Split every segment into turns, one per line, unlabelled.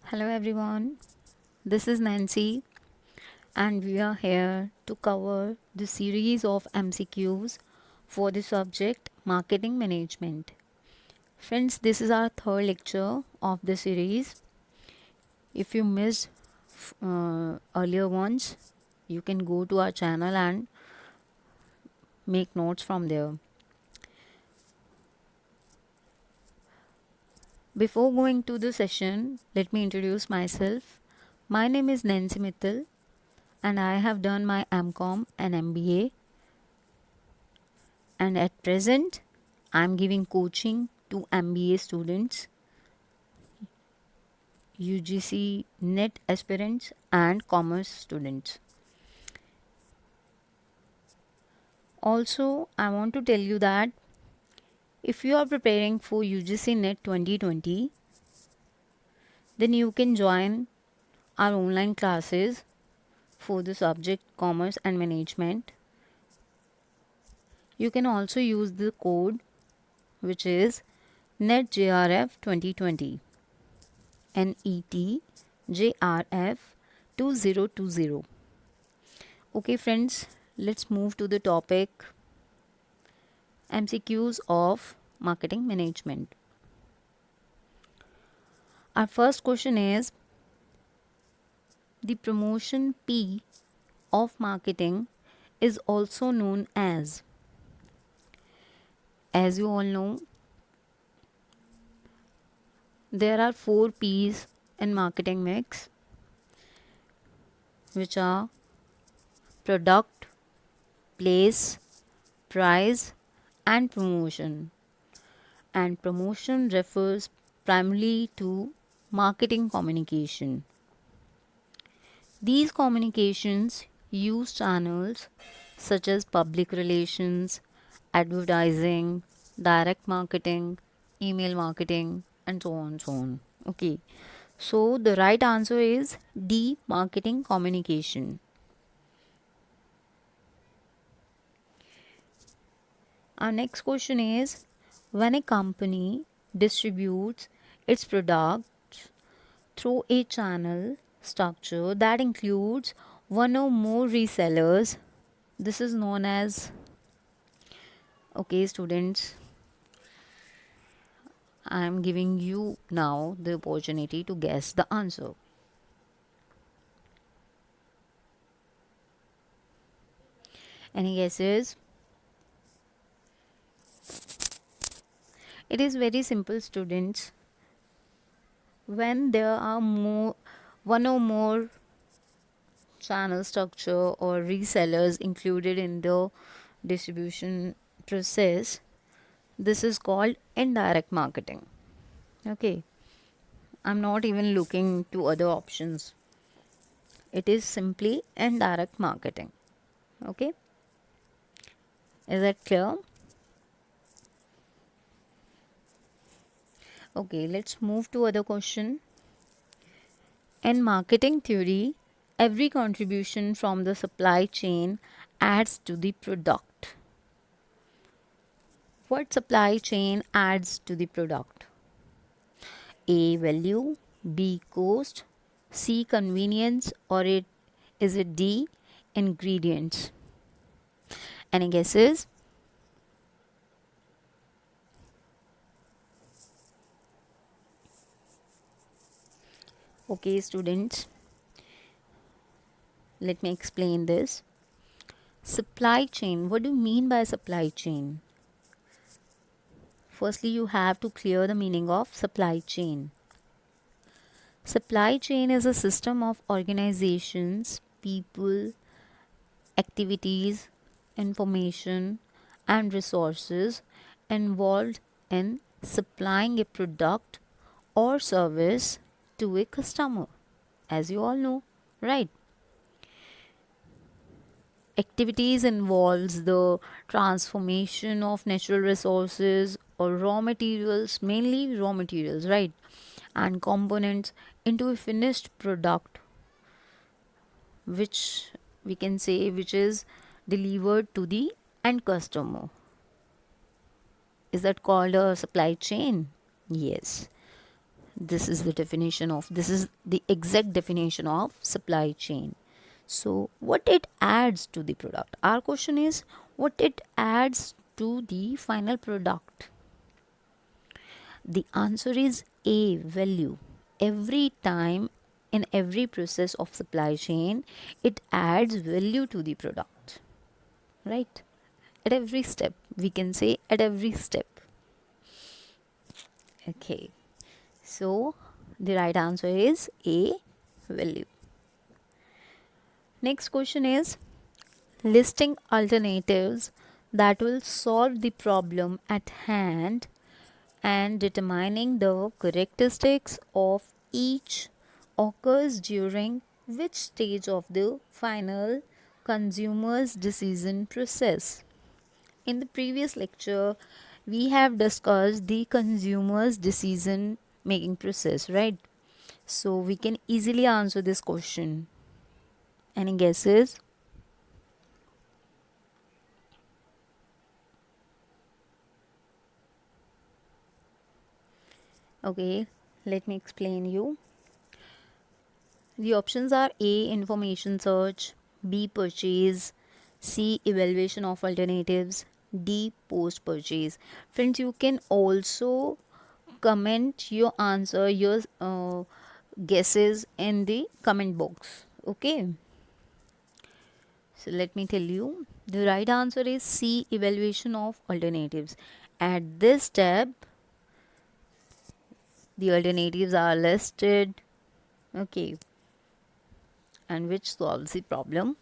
Hello everyone, this is Nancy and we are here to cover the series of MCQs for the subject Marketing Management. Friends, this is our third lecture of the series. If you missed earlier ones, you can go to our channel and make notes from there. Before going to the session, let me introduce myself. My name is Nancy Mittal and I have done my MCOM and MBA, and at present I'm giving coaching to MBA students, UGC NET aspirants and commerce students. Also, I want to tell you that if you are preparing for UGC NET 2020, then you can join our online classes for the subject commerce and management. You can also use the code which is NETJRF 2020. NETJRF 2020. Okay, friends, let's move to the topic MCQs of marketing management. Our first question is the promotion P of marketing is also known as you all know, there are 4 P's in marketing mix, which are product, place, price, and promotion. And promotion refers primarily to marketing communication. These communications use channels such as public relations, advertising, direct marketing, email marketing, and so on. Okay, so the right answer is D, marketing communication. Our next question is, when a company distributes its products through a channel structure that includes one or more resellers, this is known as, okay students, I am giving you now the opportunity to guess the answer. Any guesses? It is very simple, students. When there are one or more channel structure or resellers included in the distribution process, this is called indirect marketing. Okay, I'm not even looking to other options. It is simply indirect marketing. Okay, is that clear? Okay, let's move to other question. In marketing theory, every contribution from the supply chain adds to the product. What supply chain adds to the product? A, value, B, cost, C, convenience, or is it D, ingredients? Any guesses? Okay, students, let me explain this. Supply chain, what do you mean by supply chain? Firstly, you have to clear the meaning of supply chain. Supply chain is a system of organizations, people, activities, information, and resources involved in supplying a product or service to a customer, as you all know, right? Activities involves the transformation of natural resources or raw materials, mainly raw materials, right, and components into a finished product, which we can say which is delivered to the end customer. Is that called a supply chain? Yes. This is the exact definition of supply chain. So what it adds to the product? Our question is what it adds to the final product. The answer is A, value. Every time in every process of supply chain, it adds value to the product, right? At every step, we can say at every step. Okay, so the right answer is A, value. Next question is listing alternatives that will solve the problem at hand and determining the characteristics of each occurs during which stage of the final consumer's decision process. In the previous lecture, we have discussed the consumer's decision making process, right? So we can easily answer this question. Any guesses? Okay, let me explain you. The options are A, information search, B, purchase, C, evaluation of alternatives, D, post purchase. Friends, you can also comment your answer, your guesses in the comment box. Okay, so let me tell you the right answer is C, evaluation of alternatives. At this step, the alternatives are listed, okay, and which solves the problem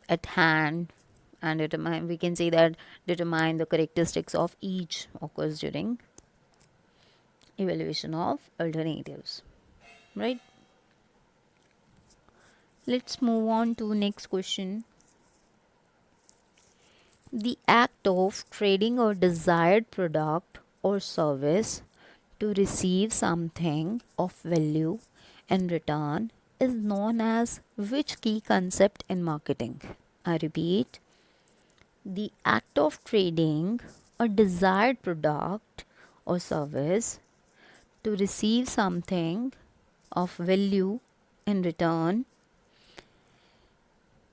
at hand, and determine, we can say that determine the characteristics of each occurs during evaluation of alternatives, right? Let's move on to next question. The act of trading a desired product or service to receive something of value in return is known as which key concept in marketing? I repeat, the act of trading a desired product or service to receive something of value in return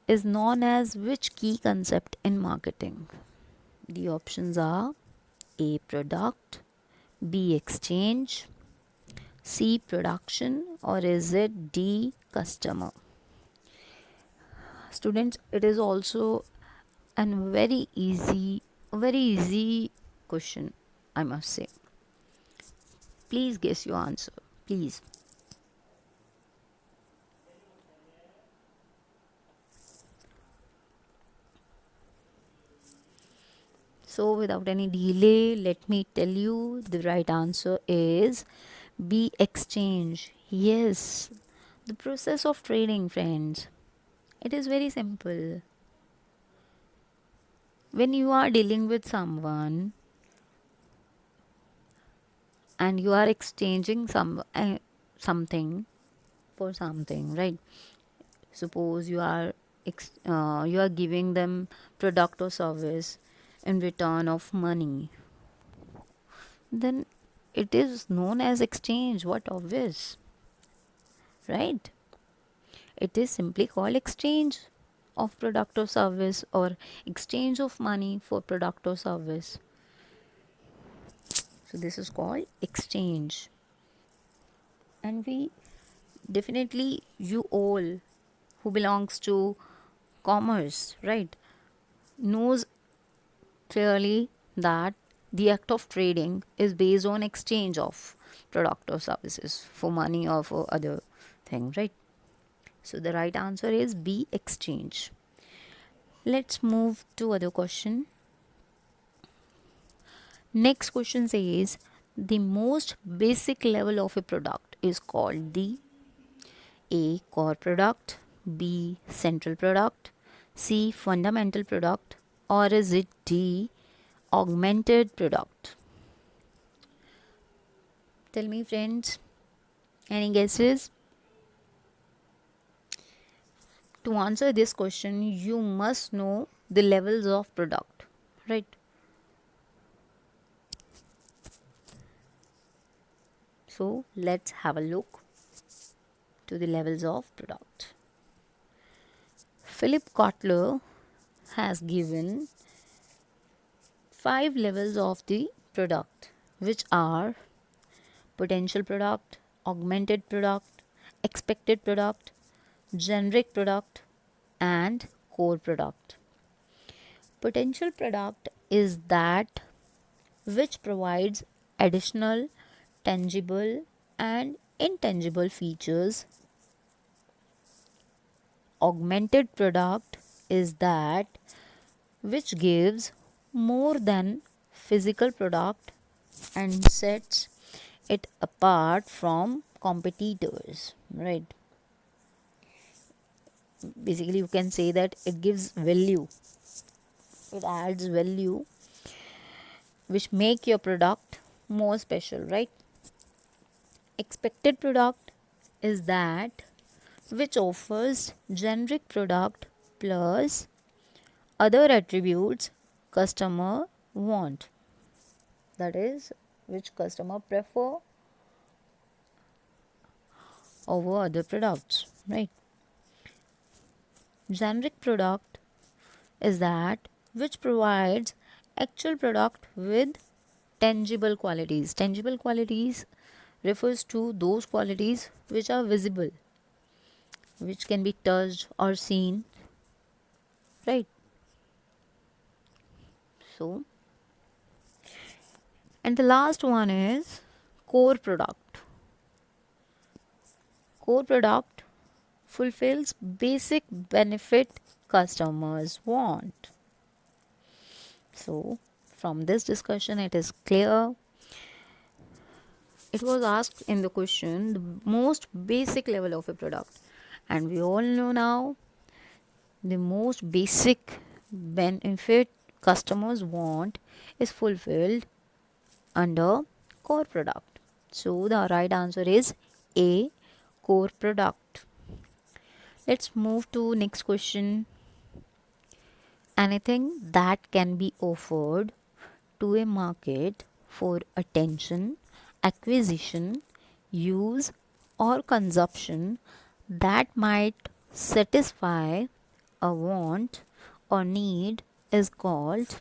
is known as which key concept in marketing? The options are A, product, B, exchange, C, production, or is it D, customer? Students, it is also a very easy question, I must say. Please guess your answer, please. So without any delay, let me tell you the right answer is B, exchange. Yes, the process of trading, friends. It is very simple. When you are dealing with someone and you are exchanging something for something, right? Suppose you are giving them product or service in return of money, then it is known as exchange. What obvious, right? It is simply called exchange of product or service, or exchange of money for product or service. So this is called exchange. And we definitely, you all who belongs to commerce, right, knows clearly that the act of trading is based on exchange of product or services for money or for other thing, right? So the right answer is B, exchange. Let's move to other question. Next question says the most basic level of a product is called the A, core product, B, central product, C, fundamental product, or is it D, augmented product? Tell me, friends, any guesses? To answer this question, you must know the levels of product, right? So let's have a look to the levels of product. Philip Kotler has given 5 levels of the product, which are potential product, augmented product, expected product, generic product, and core product. Potential product is that which provides additional tangible and intangible features. Augmented product is that which gives more than physical product and sets it apart from competitors, right? Basically you can say that it gives value, it adds value which make your product more special, right? Expected product is that which offers generic product plus other attributes customer want, that is which customer prefer over other products, right? Generic product is that which provides actual product with tangible qualities. Tangible qualities refers to those qualities which are visible, which can be touched or seen, right? So, and the last one is core product. Core product fulfills basic benefit customers want. So, from this discussion, it is clear. It was asked in the question the most basic level of a product, and we all know now the most basic benefit customers want is fulfilled under core product. So, the right answer is A, core product. Let's move to next question. Anything that can be offered to a market for attention, acquisition, use, or consumption that might satisfy a want or need is called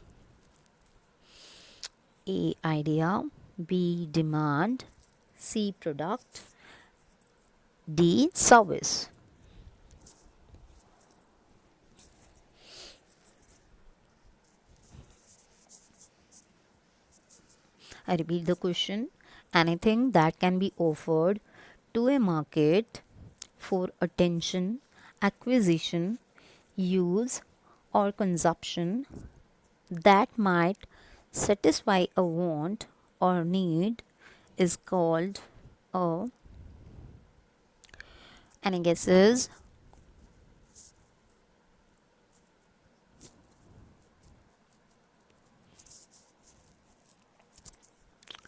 A, idea, B, demand, C, product, D, service. I repeat the question. Anything that can be offered to a market for attention, acquisition, use, or consumption that might satisfy a want or need is called a. Any guesses?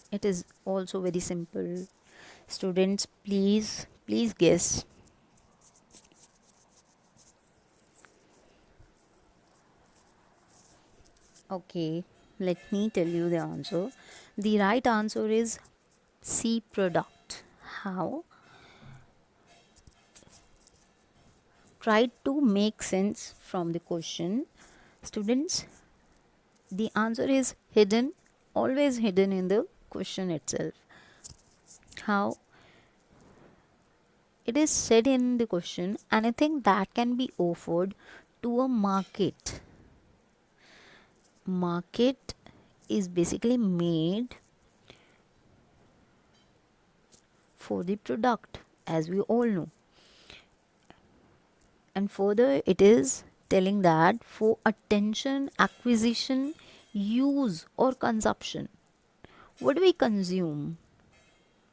It is also very simple. Students, please guess. Okay, let me tell you the answer. The right answer is C, product. How? Try to make sense from the question. Students, the answer is hidden, always hidden in the question itself. How? It is said in the question, anything that can be offered to a market. Market is basically made for the product, as we all know. And further, it is telling that for attention, acquisition, use, or consumption, what do we consume?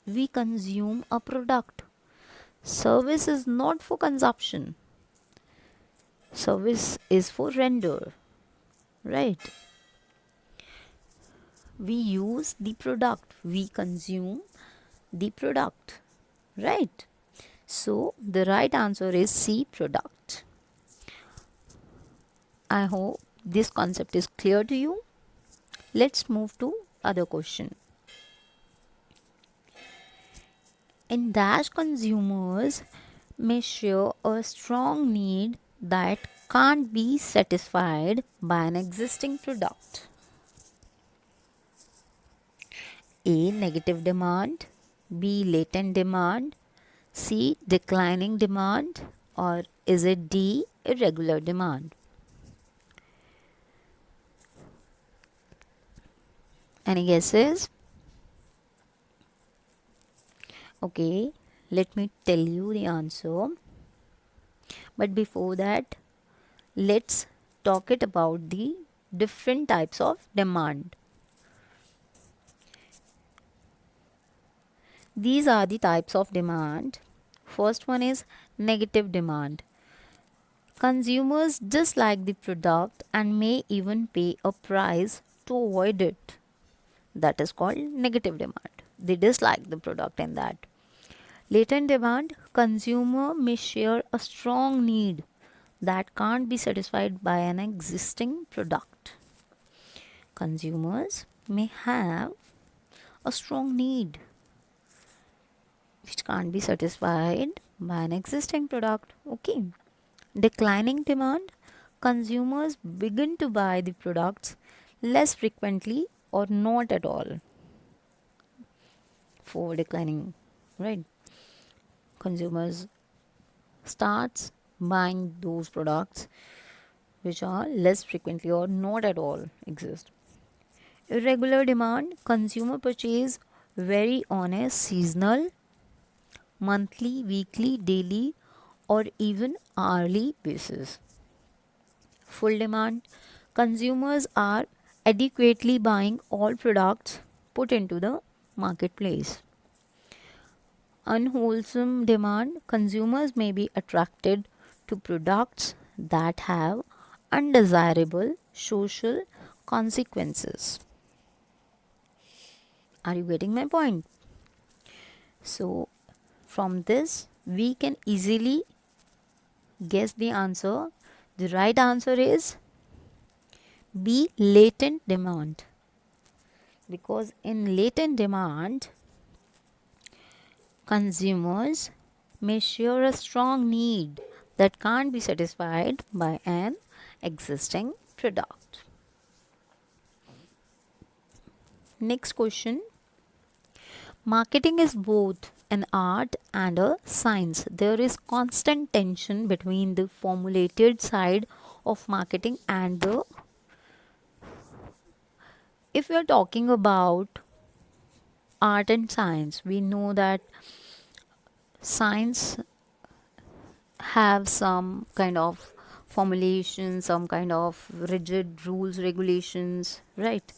We consume a product. Service is not for consumption. Service is for render, right? We use the product, we consume the product, right? So the right answer is C, product. I hope this concept is clear to you. Let's move to other question. In dash, consumers may share a strong need that can't be satisfied by an existing product. A. Negative demand. B. Latent demand. C. Declining demand. Or is it D. Irregular demand? Any guesses? Okay, let me tell you the answer. But before that, let's talk it about the different types of demand. These are the types of demand. First one is negative demand. Consumers dislike the product and may even pay a price to avoid it. That is called negative demand. They dislike the product in that. Latent demand, consumer may share a strong need that can't be satisfied by an existing product. Consumers may have a strong need which can't be satisfied by an existing product. Okay. Declining demand, consumers begin to buy the products less frequently or not at all. For declining, right? Consumers starts buying those products which are less frequently or not at all exist. Irregular demand, consumer purchase vary on a seasonal, monthly, weekly, daily, or even hourly basis. Full demand, consumers are adequately buying all products put into the marketplace. Unwholesome demand, consumers may be attracted to products that have undesirable social consequences. Are you getting my point? So, from this, we can easily guess the answer. The right answer is B. Latent demand. Because in latent demand, consumers may share a strong need that can't be satisfied by an existing product. Next question. Marketing is both an art and a science. There is constant tension between the formulated side of marketing and the, if we are talking about art and science, we know that science have some kind of formulation, some kind of rigid rules, regulations, right?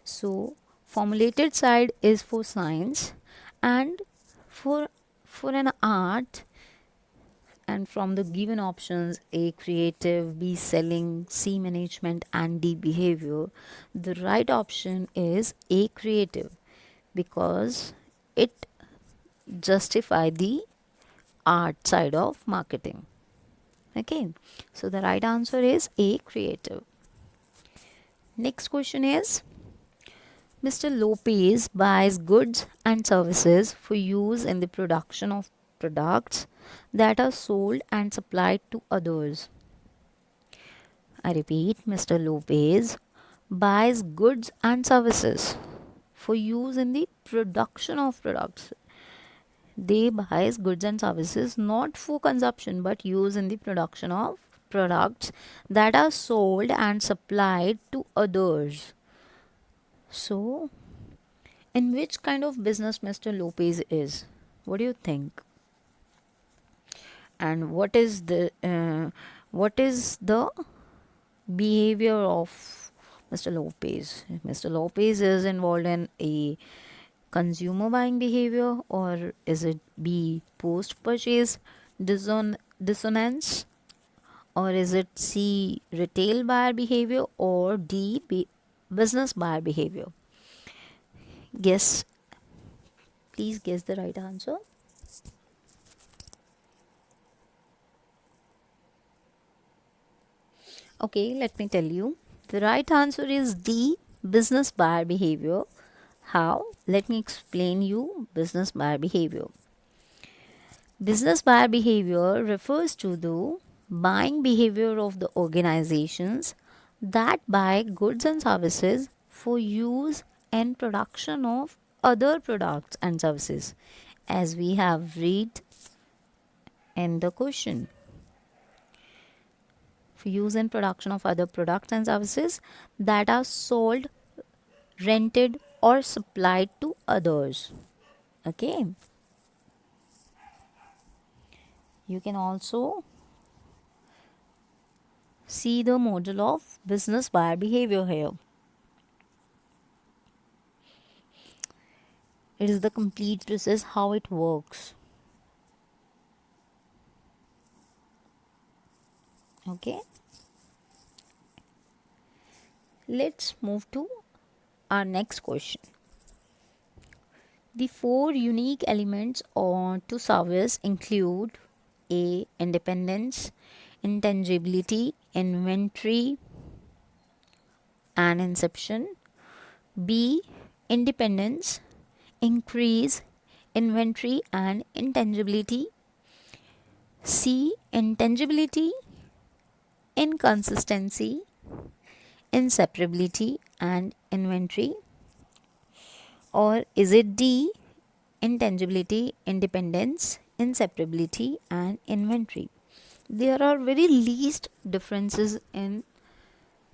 So formulated side is for science, and for an art, and from the given options A creative, B selling, C management, and D behavior, the right option is A creative, because it justify the art side of marketing. Okay, so the right answer is A creative. Next question is, Mr. Lopez buys goods and services for use in the production of products that are sold and supplied to others. I repeat, Mr. Lopez buys goods and services for use in the production of products. They buys goods and services not for consumption but use in the production of products that are sold and supplied to others. So, in which kind of business Mr. Lopez is? What do you think? And what is the behavior of Mr. Lopez? Mr. Lopez is involved in a consumer buying behavior, or is it B post purchase dissonance, or is it C retail buyer behavior, or D business buyer behavior? Guess, please guess the right answer. Okay, let me tell you. The right answer is D business buyer behavior. How? Let me explain you business buyer behavior. Business buyer behavior refers to the buying behavior of the organizations that buy goods and services for use and production of other products and services, as we have read in the question. For use and production of other products and services that are sold, rented, or supplied to others. Okay. You can also see the model of business buyer behavior here. It is the complete process how it works. Okay. Let's move to our next question. The four unique elements on to service include A. Independence, intangibility, inventory, and inception. B. Independence, increase, inventory, and intangibility. C. Intangibility, inconsistency, inseparability, and inventory. Or is it D. Intangibility, independence, inseparability, and inventory? There are very least differences in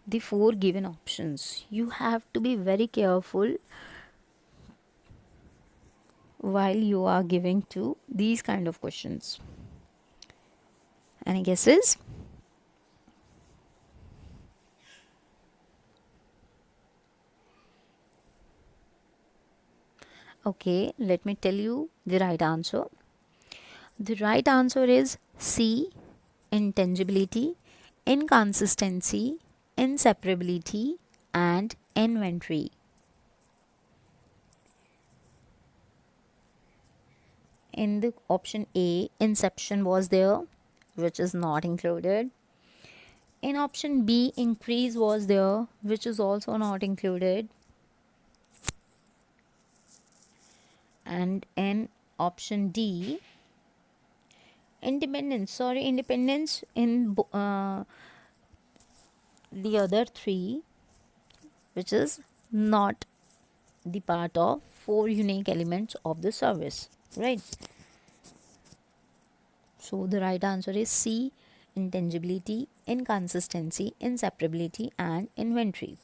the four given options. You have to be very careful while you are giving to these kind of questions. Any guesses? Okay, let me tell you the right answer. The right answer is C. Intangibility, inconsistency, inseparability, and inventory. In the option A, inception was there, which is not included. In option B, increase was there, which is also not included. And in option D, independence in the other three, which is not the part of four unique elements of the service, right? So the right answer is C. Intangibility, inconsistency, inseparability, and inventory.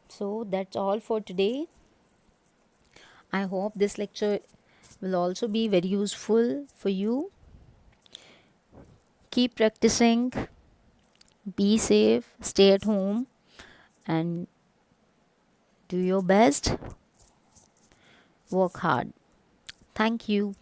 So that's all for today. I hope this lecture will also be very useful for you. Keep practicing, be safe, stay at home, and do your best. Work hard. Thank you.